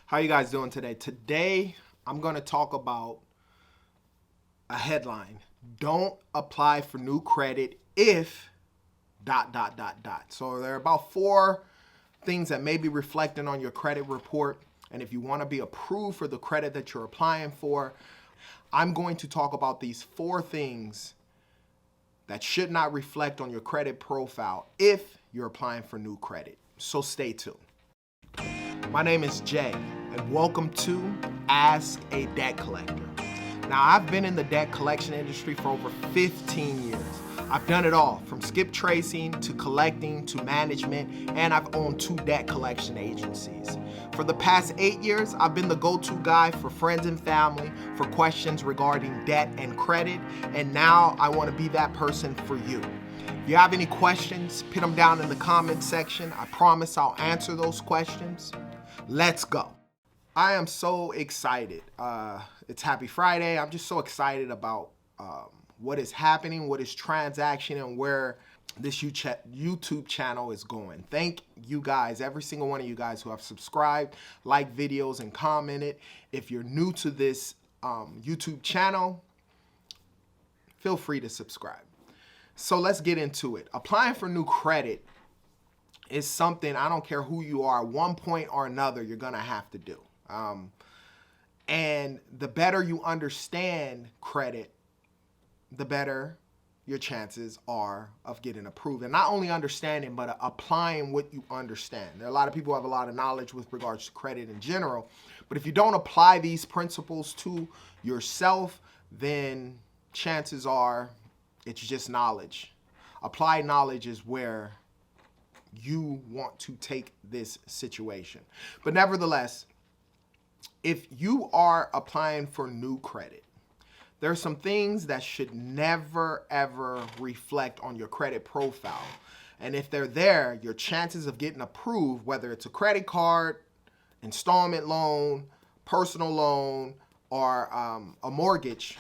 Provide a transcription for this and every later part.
How you guys doing today? Today, I'm going to talk about a headline. Don't apply for new credit if ... So there are about 4 things that may be reflecting on your credit report. And if you want to be approved for the credit that you're applying for, I'm going to talk about these 4 things that should not reflect on your credit profile if you're applying for new credit. So stay tuned. My name is Jay, and welcome to Ask a Debt Collector. Now, I've been in the debt collection industry for over 15 years. I've done it all, from skip tracing to collecting to management, and I've owned 2 debt collection agencies. For the past 8 years, I've been the go-to guy for friends and family for questions regarding debt and credit, and now I want to be that person for you. If you have any questions, put them down in the comment section. I promise I'll answer those questions. Let's go. I am so excited. It's Happy Friday. I'm just so excited about what is happening, what is transaction, and where this YouTube channel is going. Thank you guys, every single one of you guys who have subscribed, liked videos, and commented. If you're new to this YouTube channel, feel free to subscribe. So let's get into it. Applying for new credit is something, I don't care who you are, at one point or another, you're gonna have to do. And the better you understand credit, the better your chances are of getting approved. And not only understanding, but applying what you understand. There are a lot of people who have a lot of knowledge with regards to credit in general, but if you don't apply these principles to yourself, then chances are it's just knowledge. Applied knowledge is where you want to take this situation. But nevertheless, if you are applying for new credit, there are some things that should never, ever reflect on your credit profile. And if they're there, your chances of getting approved, whether it's a credit card, installment loan, personal loan, or a mortgage,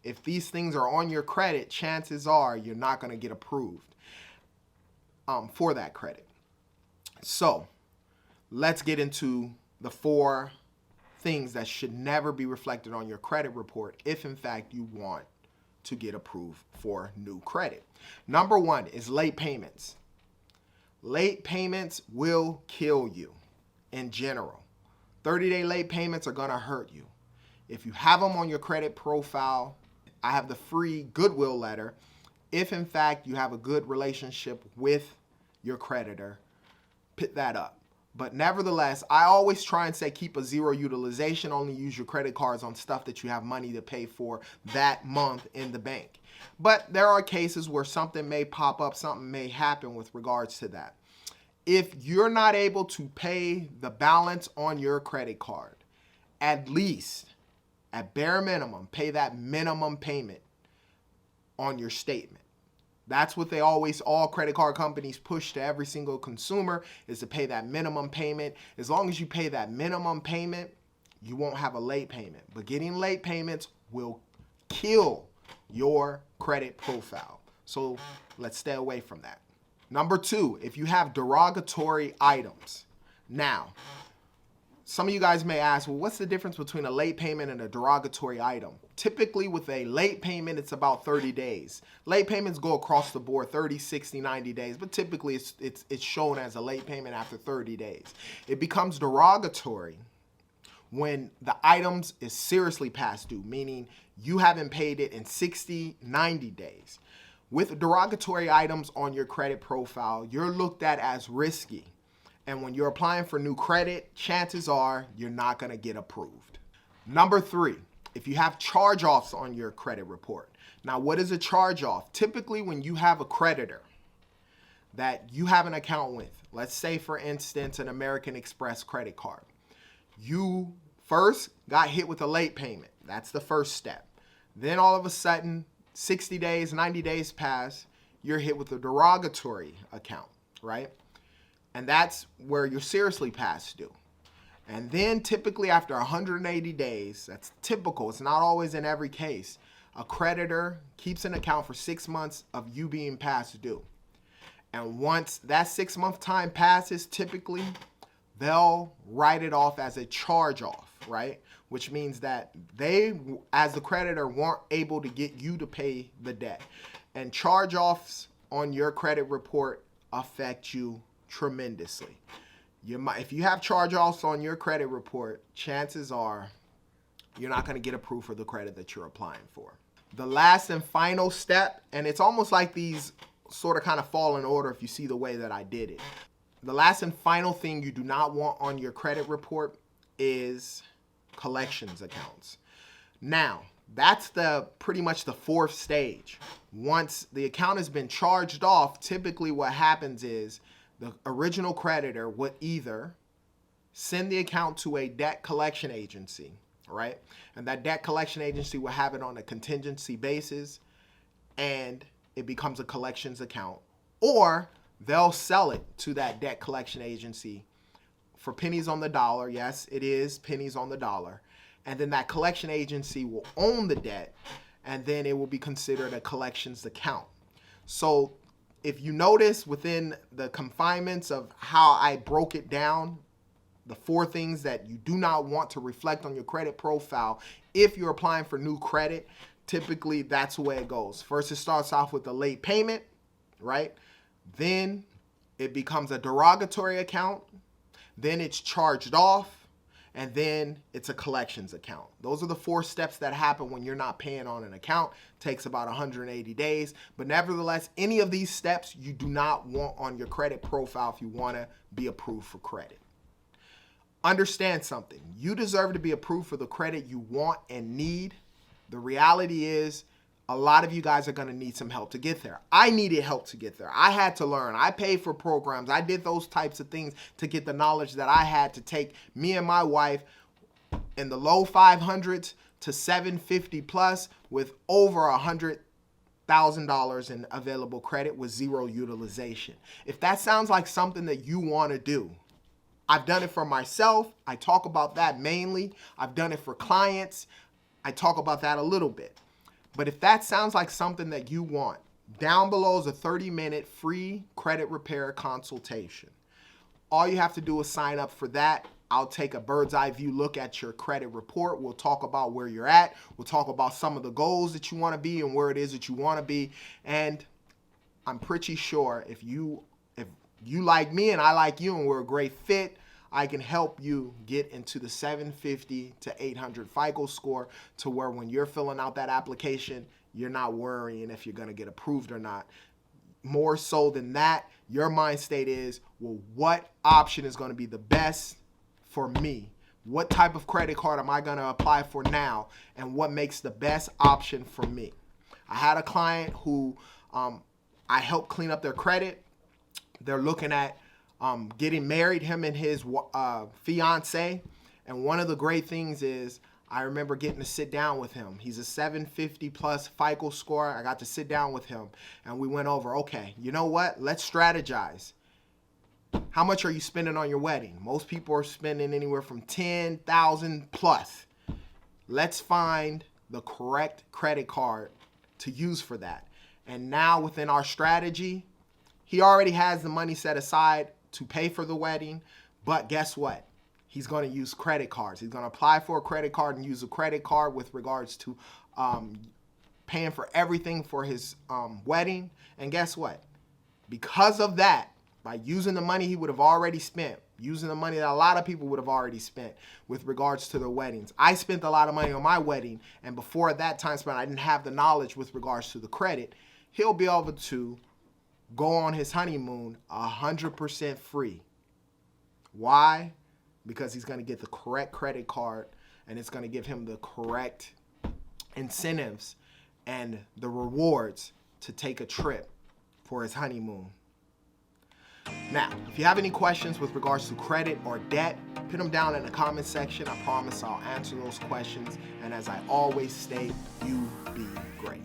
if these things are on your credit, chances are you're not going to get approved for that credit. So let's get into the 4 things that should never be reflected on your credit report if in fact you want to get approved for new credit. Number 1 is late payments. Late payments will kill you in general. 30-day late payments are gonna hurt you. If you have them on your credit profile, I have the free Goodwill letter. If in fact you have a good relationship with your creditor, pick that up. But nevertheless, I always try and say keep a 0 utilization. Only use your credit cards on stuff that you have money to pay for that month in the bank. But there are cases where something may pop up, something may happen with regards to that. If you're not able to pay the balance on your credit card, at least, at bare minimum, pay that minimum payment on your statement. That's what they always, all credit card companies push to every single consumer, is to pay that minimum payment. As long as you pay that minimum payment, you won't have a late payment. But getting late payments will kill your credit profile. So let's stay away from that. Number 2, if you have derogatory items. Now, some of you guys may ask, well, what's the difference between a late payment and a derogatory item? Typically with a late payment, it's about 30 days. Late payments go across the board, 30, 60, 90 days, but typically it's shown as a late payment after 30 days. It becomes derogatory when the items is seriously past due, meaning you haven't paid it in 60, 90 days. With derogatory items on your credit profile, you're looked at as risky. And when you're applying for new credit, chances are you're not going to get approved. Number 3, if you have charge-offs on your credit report. Now, what is a charge-off? Typically, when you have a creditor that you have an account with, let's say, for instance, an American Express credit card. You first got hit with a late payment. That's the first step. Then all of a sudden, 60 days, 90 days pass, you're hit with a derogatory account, right? And that's where you're seriously past due. And then typically after 180 days, that's typical, it's not always in every case, a creditor keeps an account for 6 months of you being past due. And once that 6-month time passes, typically, they'll write it off as a charge off, right? Which means that they, as the creditor, weren't able to get you to pay the debt. And charge offs on your credit report affect you tremendously. If you have charge offs on your credit report, chances are you're not going to get approved for the credit that you're applying for. The last and final step, and it's almost like these sort of kind of fall in order if you see the way that I did it. The last and final thing you do not want on your credit report is collections accounts. Now, that's pretty much the fourth stage. Once the account has been charged off, typically what happens is the original creditor would either send the account to a debt collection agency, right? And that debt collection agency will have it on a contingency basis and it becomes a collections account. Or they'll sell it to that debt collection agency for pennies on the dollar. Yes, it is pennies on the dollar. And then that collection agency will own the debt, and then it will be considered a collections account. So if you notice within the confinements of how I broke it down, the 4 things that you do not want to reflect on your credit profile if you're applying for new credit, typically that's the way it goes. First, it starts off with a late payment, right? Then it becomes a derogatory account. Then it's charged off. And then it's a collections account. Those are the 4 steps that happen when you're not paying on an account. It takes about 180 days. But nevertheless, any of these steps you do not want on your credit profile if you want to be approved for credit. Understand something. You deserve to be approved for the credit you want and need. The reality is a lot of you guys are going to need some help to get there. I needed help to get there. I had to learn. I paid for programs. I did those types of things to get the knowledge that I had to take me and my wife in the low 500s to 750 plus with over $100,000 in available credit with 0 utilization. If that sounds like something that you want to do, I've done it for myself. I talk about that mainly. I've done it for clients. I talk about that a little bit. But if that sounds like something that you want, down below is a 30-minute free credit repair consultation. All you have to do is sign up for that. I'll take a bird's eye view look at your credit report. We'll talk about where you're at. We'll talk about some of the goals that you want to be and where it is that you want to be. And I'm pretty sure if you like me and I like you and we're a great fit, I can help you get into the 750 to 800 FICO score to where when you're filling out that application, you're not worrying if you're going to get approved or not. More so than that, your mind state is, well, what option is going to be the best for me? What type of credit card am I going to apply for now? And what makes the best option for me? I had a client who I helped clean up their credit. They're looking at getting married, him and his fiance. And one of the great things is I remember getting to sit down with him. He's a 750 plus FICO score. I got to sit down with him and we went over, okay, you know what? Let's strategize. How much are you spending on your wedding? Most people are spending anywhere from $10,000 plus. Let's find the correct credit card to use for that. And now within our strategy, he already has the money set aside to pay for the wedding, but guess what? He's going to use credit cards. He's going to apply for a credit card and use a credit card with regards to paying for everything for his wedding. And guess what? Because of that, by using the money he would have already spent, using the money that a lot of people would have already spent with regards to their weddings. I spent a lot of money on my wedding, and before that time spent, I didn't have the knowledge with regards to the credit. He'll be able to go on his honeymoon 100% free. Why? Because he's going to get the correct credit card and it's going to give him the correct incentives and the rewards to take a trip for his honeymoon. Now, if you have any questions with regards to credit or debt, put them down in the comment section. I promise I'll answer those questions. And as I always state, you be great.